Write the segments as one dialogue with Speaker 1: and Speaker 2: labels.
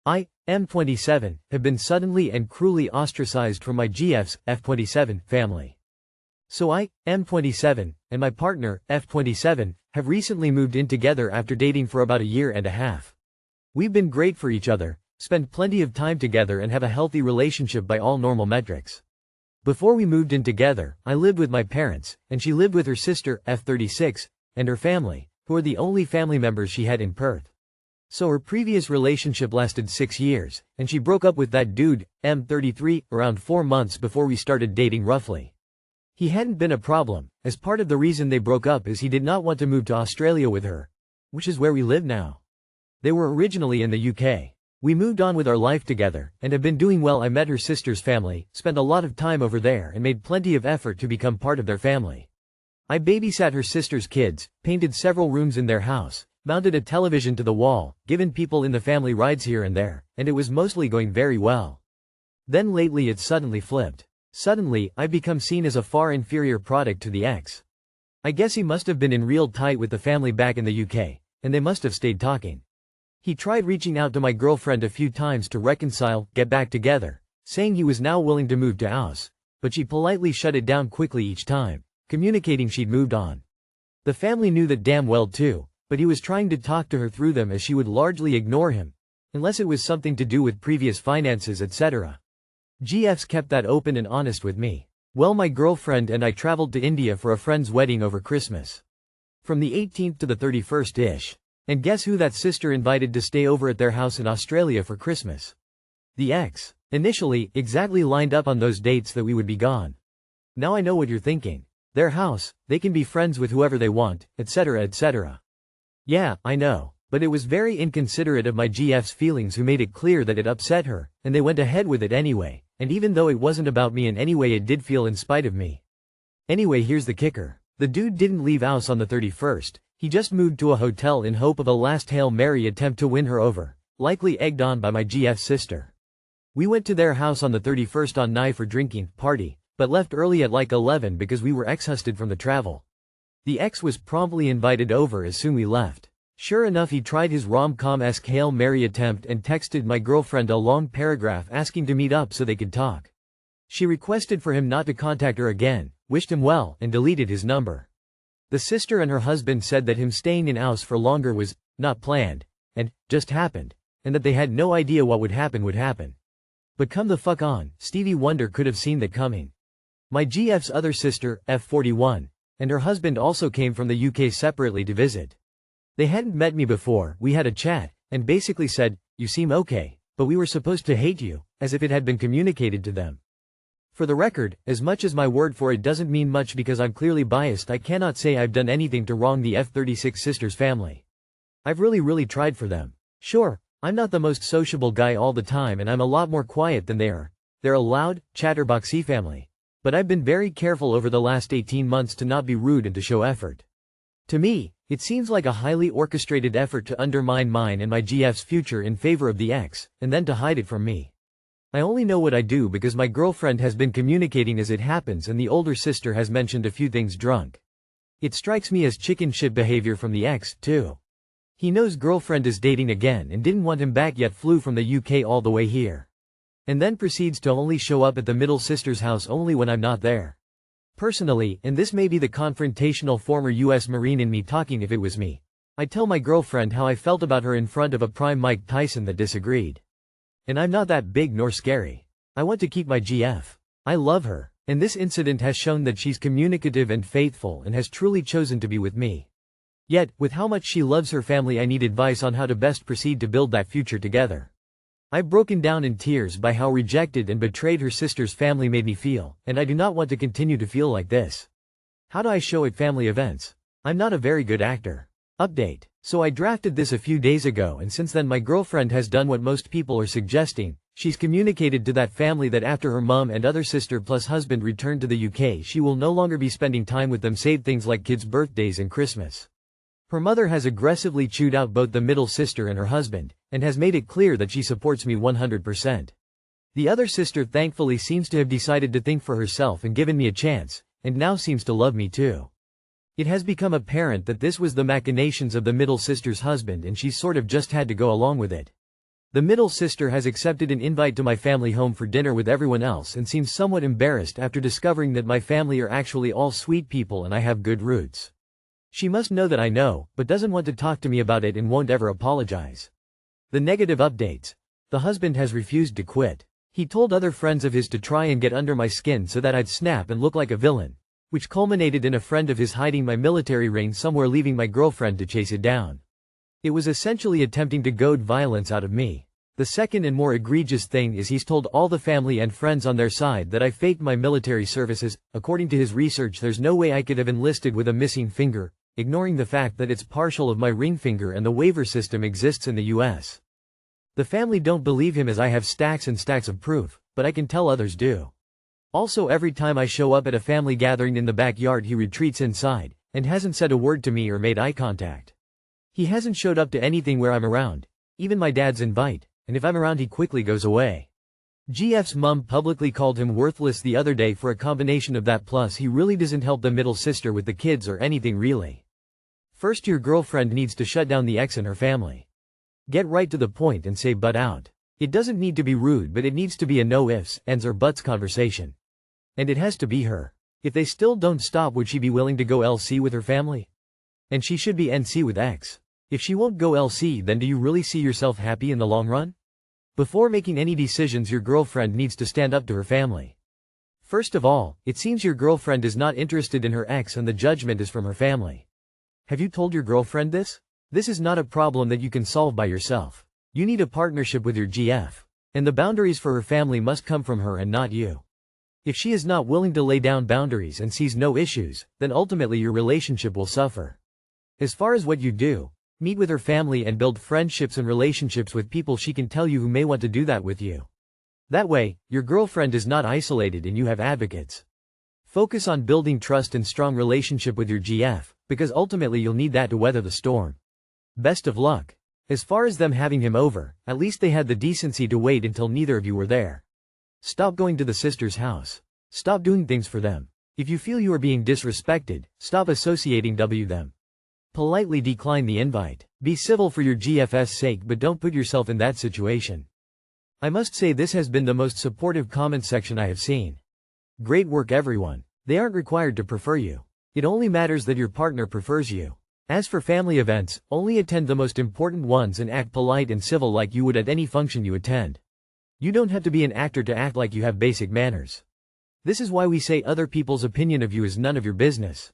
Speaker 1: I, M27, have been suddenly and cruelly ostracized from my GF's, F27, family. So I, M27, and my partner, F27, have recently moved in together after dating for about a year and a half. We've been great for each other, spend plenty of time together and have a healthy relationship by all normal metrics. Before we moved in together, I lived with my parents, and she lived with her sister, F36, and her family, who are the only family members she had in Perth. So her previous relationship lasted 6 years, and she broke up with that dude, M33, around 4 months before we started dating roughly. He hadn't been a problem, as part of the reason they broke up is he did not want to move to Australia with her, which is where we live now. They were originally in the UK. We moved on with our life together, and have been doing well. I met her sister's family, spent a lot of time over there and made plenty of effort to become part of their family. I babysat her sister's kids, painted several rooms in their house, mounted a television to the wall, given people in the family rides here and there, and it was mostly going very well. Then lately it suddenly flipped. Suddenly, I've become seen as a far inferior product to the ex. I guess he must have been in real tight with the family back in the UK, and they must have stayed talking. He tried reaching out to my girlfriend a few times to reconcile, get back together, saying he was now willing to move to ours, but she politely shut it down quickly each time, communicating she'd moved on. The family knew that damn well too, but he was trying to talk to her through them as she would largely ignore him, unless it was something to do with previous finances etc. GFs kept that open and honest with me. Well, my girlfriend and I traveled to India for a friend's wedding over Christmas. From the 18th to the 31st-ish. And guess who that sister invited to stay over at their house in Australia for Christmas? The ex. Initially, exactly lined up on those dates that we would be gone. Now I know what you're thinking. Their house, they can be friends with whoever they want, etc. etc. Yeah, I know, but it was very inconsiderate of my GF's feelings who made it clear that it upset her, and they went ahead with it anyway, and even though it wasn't about me in any way it did feel in spite of me. Anyway, here's the kicker. The dude didn't leave house on the 31st, he just moved to a hotel in hope of a last Hail Mary attempt to win her over, likely egged on by my GF's sister. We went to their house on the 31st on night for drinking, party, but left early at like 11 because we were exhausted from the travel. The ex was promptly invited over as soon we left. Sure enough, he tried his rom-com-esque Hail Mary attempt and texted my girlfriend a long paragraph asking to meet up so they could talk. She requested for him not to contact her again, wished him well, and deleted his number. The sister and her husband said that him staying in house for longer was not planned, and just happened, and that they had no idea what would happen. But come the fuck on, Stevie Wonder could have seen that coming. My GF's other sister, F41, and her husband also came from the UK separately to visit. They hadn't met me before, we had a chat, and basically said, "You seem okay, but we were supposed to hate you," as if it had been communicated to them. For the record, as much as my word for it doesn't mean much because I'm clearly biased, I cannot say I've done anything to wrong the F36 sisters' family. I've really tried for them. Sure, I'm not the most sociable guy all the time and I'm a lot more quiet than they are. They're a loud, chatterboxy family. But I've been very careful over the last 18 months to not be rude and to show effort. To me, it seems like a highly orchestrated effort to undermine mine and my GF's future in favor of the ex, and then to hide it from me. I only know what I do because my girlfriend has been communicating as it happens and the older sister has mentioned a few things drunk. It strikes me as chicken shit behavior from the ex, too. He knows girlfriend is dating again and didn't want him back yet flew from the UK all the way here. And then proceeds to only show up at the middle sister's house only when I'm not there. Personally, and this may be the confrontational former US Marine in me talking if it was me, I'd tell my girlfriend how I felt about her in front of a prime Mike Tyson that disagreed. And I'm not that big nor scary. I want to keep my GF. I love her, and this incident has shown that she's communicative and faithful and has truly chosen to be with me. Yet, with how much she loves her family, I need advice on how to best proceed to build that future together. I've broken down in tears by how rejected and betrayed her sister's family made me feel, and I do not want to continue to feel like this. How do I show at family events? I'm not a very good actor. Update. So I drafted this a few days ago and since then my girlfriend has done what most people are suggesting. She's communicated to that family that after her mom and other sister plus husband return to the UK she will no longer be spending time with them save things like kids' birthdays and Christmas. Her mother has aggressively chewed out both the middle sister and her husband, and has made it clear that she supports me 100%. The other sister thankfully seems to have decided to think for herself and given me a chance, and now seems to love me too. It has become apparent that this was the machinations of the middle sister's husband and she's sort of just had to go along with it. The middle sister has accepted an invite to my family home for dinner with everyone else and seems somewhat embarrassed after discovering that my family are actually all sweet people and I have good roots. She must know that I know, but doesn't want to talk to me about it and won't ever apologize. The negative updates. The husband has refused to quit. He told other friends of his to try and get under my skin so that I'd snap and look like a villain, which culminated in a friend of his hiding my military ring somewhere, leaving my girlfriend to chase it down. It was essentially attempting to goad violence out of me. The second and more egregious thing is he's told all the family and friends on their side that I faked my military services. According to his research, there's no way I could have enlisted with a missing finger, ignoring the fact that it's partial of my ring finger and the waiver system exists in the US. The family don't believe him as I have stacks and stacks of proof, but I can tell others do. Also, every time I show up at a family gathering in the backyard, he retreats inside, and hasn't said a word to me or made eye contact. He hasn't showed up to anything where I'm around, even my dad's invite, and if I'm around he quickly goes away. GF's mum publicly called him worthless the other day for a combination of that, plus he really doesn't help the middle sister with the kids or anything really. First, your girlfriend needs to shut down the ex and her family. Get right to the point and say butt out. It doesn't need to be rude, but it needs to be a no ifs, ands or buts conversation. And it has to be her. If they still don't stop, would she be willing to go LC with her family? And she should be NC with X. If she won't go LC, then do you really see yourself happy in the long run? Before making any decisions, your girlfriend needs to stand up to her family. First of all, it seems your girlfriend is not interested in her ex and the judgment is from her family. Have you told your girlfriend this? This is not a problem that you can solve by yourself. You need a partnership with your GF. And the boundaries for her family must come from her and not you. If she is not willing to lay down boundaries and sees no issues, then ultimately your relationship will suffer. As far as what you do, meet with her family and build friendships and relationships with people she can tell you who may want to do that with you. That way, your girlfriend is not isolated and you have advocates. Focus on building trust and strong relationship with your GF, because ultimately you'll need that to weather the storm. Best of luck. As far as them having him over, at least they had the decency to wait until neither of you were there. Stop going to the sister's house. Stop doing things for them. If you feel you are being disrespected, stop associating with them. Politely decline the invite. Be civil for your GF's sake, but don't put yourself in that situation. I must say this has been the most supportive comment section I have seen. Great work everyone. They aren't required to prefer you. It only matters that your partner prefers you. As for family events, only attend the most important ones and act polite and civil like you would at any function you attend. You don't have to be an actor to act like you have basic manners. This is why we say other people's opinion of you is none of your business.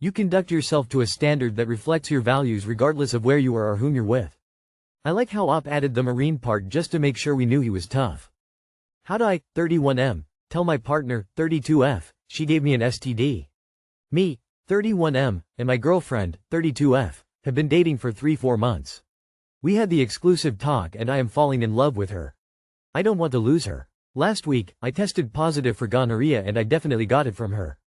Speaker 1: You conduct yourself to a standard that reflects your values regardless of where you are or whom you're with. I like how Op added the Marine part just to make sure we knew he was tough. How'd I, 31M, tell my partner, 32F, she gave me an STD? Me, 31M, and my girlfriend, 32F, have been dating for 3-4 months. We had the exclusive talk and I am falling in love with her. I don't want to lose her. Last week, I tested positive for gonorrhea and I definitely got it from her.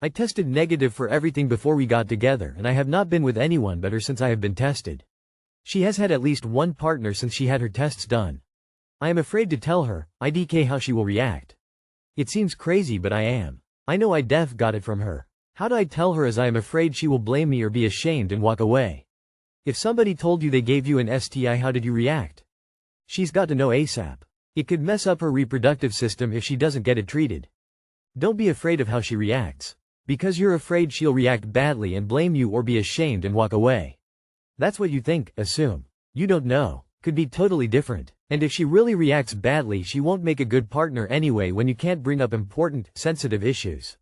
Speaker 1: I tested negative for everything before we got together and I have not been with anyone but her since I have been tested. She has had at least one partner since she had her tests done. I am afraid to tell her, IDK, how she will react. It seems crazy but I am. I know I got it from her. How do I tell her, as I am afraid she will blame me or be ashamed and walk away? If somebody told you they gave you an STI, how did you react? She's got to know ASAP. It could mess up her reproductive system if she doesn't get it treated. Don't be afraid of how she reacts. Because you're afraid she'll react badly and blame you or be ashamed and walk away. That's what you think, assume. You don't know. Could be totally different. And if she really reacts badly, she won't make a good partner anyway when you can't bring up important, sensitive issues.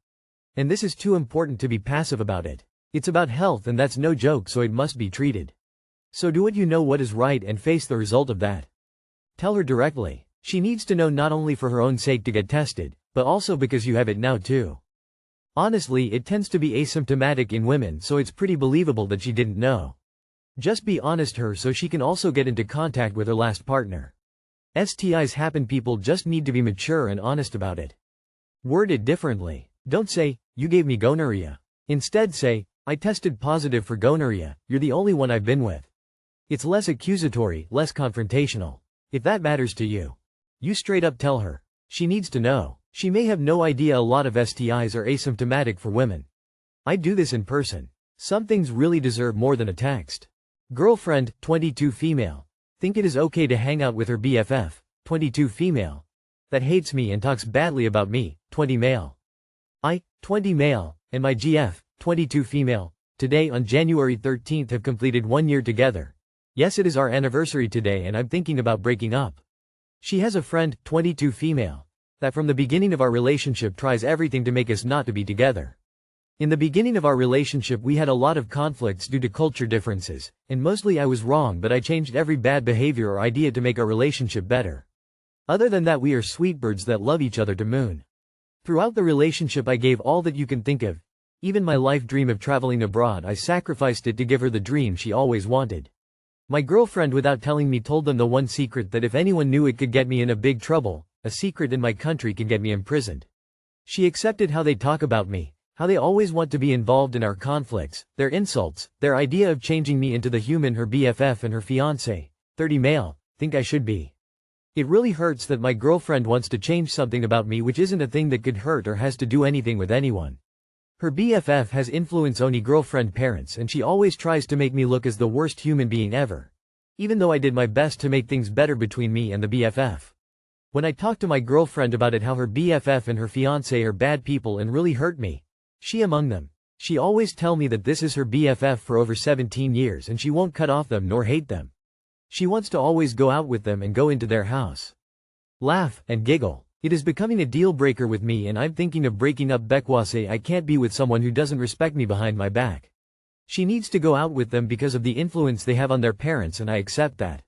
Speaker 1: And this is too important to be passive about it. It's about health and that's no joke, so it must be treated. So do what you know what is right and face the result of that. Tell her directly. She needs to know, not only for her own sake to get tested, but also because you have it now too. Honestly, it tends to be asymptomatic in women, so it's pretty believable that she didn't know. Just be honest her so she can also get into contact with her last partner. STIs happen, people just need to be mature and honest about it. Word it differently. Don't say, you gave me gonorrhea. Instead say, I tested positive for gonorrhea, you're the only one I've been with. It's less accusatory, less confrontational. If that matters to you, you straight up tell her. She needs to know. She may have no idea a lot of STIs are asymptomatic for women. I do this in person. Some things really deserve more than a text. Girlfriend, 22 female. Think it is okay to hang out with her BFF, 22 female. That hates me and talks badly about me, 20 male. 20 male, and my GF, 22 female, today on January 13th have completed 1 year together. Yes, it is our anniversary today and I'm thinking about breaking up. She has a friend, 22 female, that from the beginning of our relationship tries everything to make us not to be together. In the beginning of our relationship we had a lot of conflicts due to culture differences, and mostly I was wrong, but I changed every bad behavior or idea to make our relationship better. Other than that, we are sweetbirds that love each other to moon. Throughout the relationship I gave all that you can think of. Even my life dream of traveling abroad, I sacrificed it to give her the dream she always wanted. My girlfriend, without telling me, told them the one secret that if anyone knew it could get me in a big trouble. A secret in my country can get me imprisoned. She accepted how they talk about me, how they always want to be involved in our conflicts, their insults, their idea of changing me into the human her BFF and her fiancé, 30 male, think I should be. It really hurts that my girlfriend wants to change something about me which isn't a thing that could hurt or has to do anything with anyone. Her BFF has influence only girlfriend parents and she always tries to make me look as the worst human being ever. Even though I did my best to make things better between me and the BFF. When I talked to my girlfriend about it, how her BFF and her fiancé are bad people and really hurt me, she among them, she always tell me that this is her BFF for over 17 years and she won't cut off them nor hate them. She wants to always go out with them and go into their house. Laugh and giggle. It is becoming a deal breaker with me and I'm thinking of breaking up because I can't be with someone who doesn't respect me behind my back. She needs to go out with them because of the influence they have on their parents and I accept that.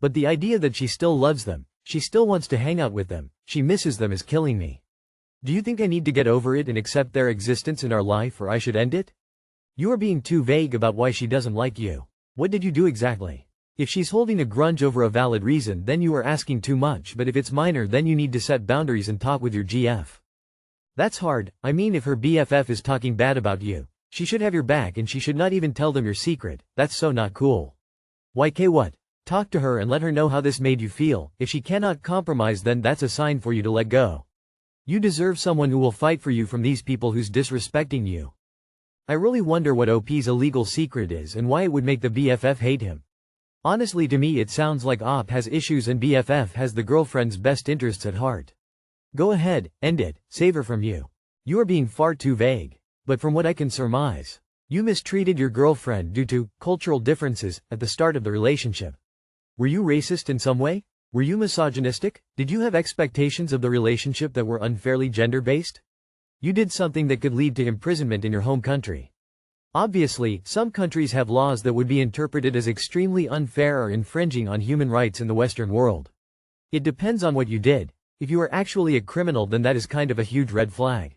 Speaker 1: But the idea that she still loves them, she still wants to hang out with them, she misses them is killing me. Do you think I need to get over it and accept their existence in our life, or I should end it? You are being too vague about why she doesn't like you. What did you do exactly? If she's holding a grudge over a valid reason, then you are asking too much, but if it's minor, then you need to set boundaries and talk with your GF. That's hard. I mean, if her BFF is talking bad about you, she should have your back and she should not even tell them your secret. That's so not cool. YK what? Talk to her and let her know how this made you feel. If she cannot compromise, then that's a sign for you to let go. You deserve someone who will fight for you from these people who's disrespecting you. I really wonder what OP's illegal secret is and why it would make the BFF hate him. Honestly, to me it sounds like OP has issues and BFF has the girlfriend's best interests at heart. Go ahead, end it, save her from you. You are being far too vague. But from what I can surmise, you mistreated your girlfriend due to cultural differences at the start of the relationship. Were you racist in some way? Were you misogynistic? Did you have expectations of the relationship that were unfairly gender-based? You did something that could lead to imprisonment in your home country. Obviously, some countries have laws that would be interpreted as extremely unfair or infringing on human rights in the Western world. It depends on what you did. If you are actually a criminal, then that is kind of a huge red flag.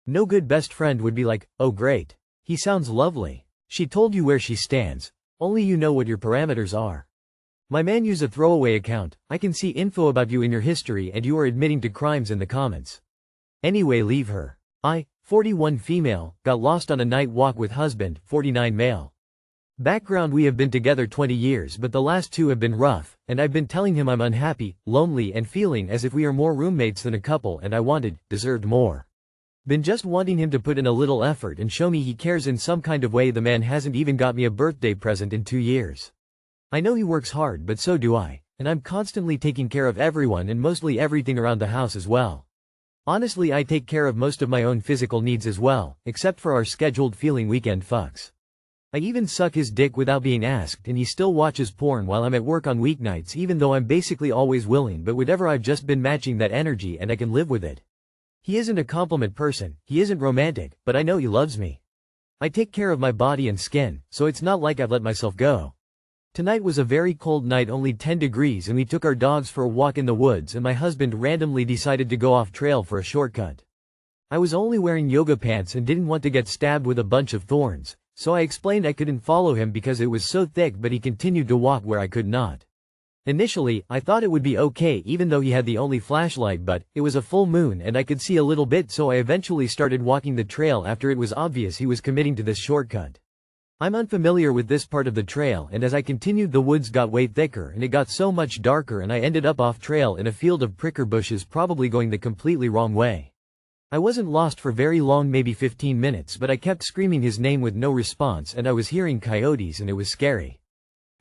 Speaker 1: No good best friend would be like, oh great. He sounds lovely. She told you where she stands. Only you know what your parameters are. My man, use a throwaway account. I can see info about you in your history and you are admitting to crimes in the comments. Anyway, leave her. 41 female, got lost on a night walk with husband, 49 male. Background: we have been together 20 years but the last 2 have been rough, and I've been telling him I'm unhappy, lonely and feeling as if we are more roommates than a couple and I deserved more. Been just wanting him to put in a little effort and show me he cares in some kind of way. The man hasn't even got me a birthday present in 2 years. I know he works hard, but so do I, and I'm constantly taking care of everyone and mostly everything around the house as well. Honestly, I take care of most of my own physical needs as well, except for our scheduled feeling weekend fucks. I even suck his dick without being asked, and he still watches porn while I'm at work on weeknights, even though I'm basically always willing, but whatever, I've just been matching that energy and I can live with it. He isn't a compliment person, he isn't romantic, but I know he loves me. I take care of my body and skin, so it's not like I've let myself go. Tonight was a very cold night, only 10 degrees, and we took our dogs for a walk in the woods and my husband randomly decided to go off trail for a shortcut. I was only wearing yoga pants and didn't want to get stabbed with a bunch of thorns, so I explained I couldn't follow him because it was so thick, but he continued to walk where I could not. Initially, I thought it would be okay even though he had the only flashlight, but it was a full moon and I could see a little bit, so I eventually started walking the trail after it was obvious he was committing to this shortcut. I'm unfamiliar with this part of the trail, and as I continued the woods got way thicker and it got so much darker and I ended up off trail in a field of pricker bushes, probably going the completely wrong way. I wasn't lost for very long, maybe 15 minutes, but I kept screaming his name with no response and I was hearing coyotes and it was scary.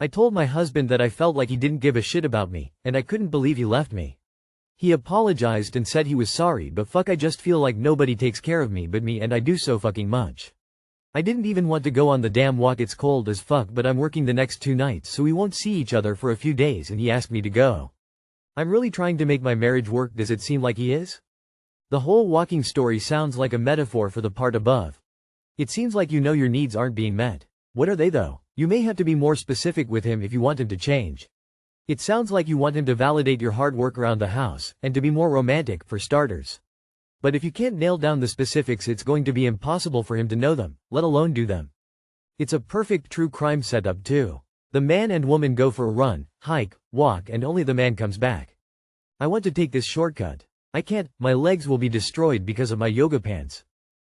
Speaker 1: I told my husband that I felt like he didn't give a shit about me, and I couldn't believe he left me. He apologized and said he was sorry, but fuck, I just feel like nobody takes care of me but me, and I do so fucking much. I didn't even want to go on the damn walk, it's cold as fuck, but I'm working the next 2 nights so we won't see each other for a few days and he asked me to go. I'm really trying to make my marriage work. Does it seem like he is? The whole walking story sounds like a metaphor for the part above. It seems like you know your needs aren't being met. What are they though? You may have to be more specific with him if you want him to change. It sounds like you want him to validate your hard work around the house, and to be more romantic, for starters. But if you can't nail down the specifics, it's going to be impossible for him to know them, let alone do them. It's a perfect true crime setup too. The man and woman go for a run, hike, walk, and only the man comes back. I want to take this shortcut. I can't, my legs will be destroyed because of my yoga pants.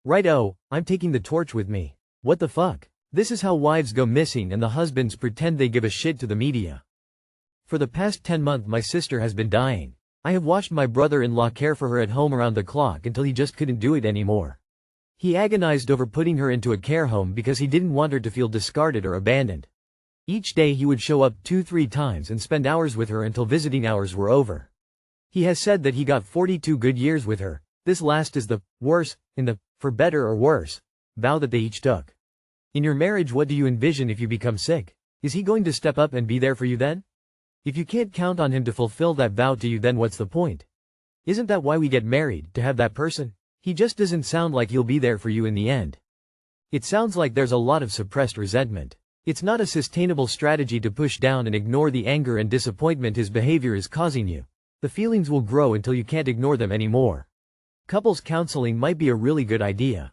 Speaker 1: Right-o, I'm taking the torch with me. What the fuck? This is how wives go missing and the husbands pretend they give a shit to the media. For the past 10 months my sister has been dying. I have watched my brother-in-law care for her at home around the clock until he just couldn't do it anymore. He agonized over putting her into a care home because he didn't want her to feel discarded or abandoned. Each day he would show up 2-3 times and spend hours with her until visiting hours were over. He has said that he got 42 good years with her. This last is the worse, in the for better or worse vow that they each took. In your marriage, what do you envision if you become sick? Is he going to step up and be there for you then? If you can't count on him to fulfill that vow to you, then what's the point? Isn't that why we get married, to have that person? He just doesn't sound like he'll be there for you in the end. It sounds like there's a lot of suppressed resentment. It's not a sustainable strategy to push down and ignore the anger and disappointment his behavior is causing you. The feelings will grow until you can't ignore them anymore. Couples counseling might be a really good idea.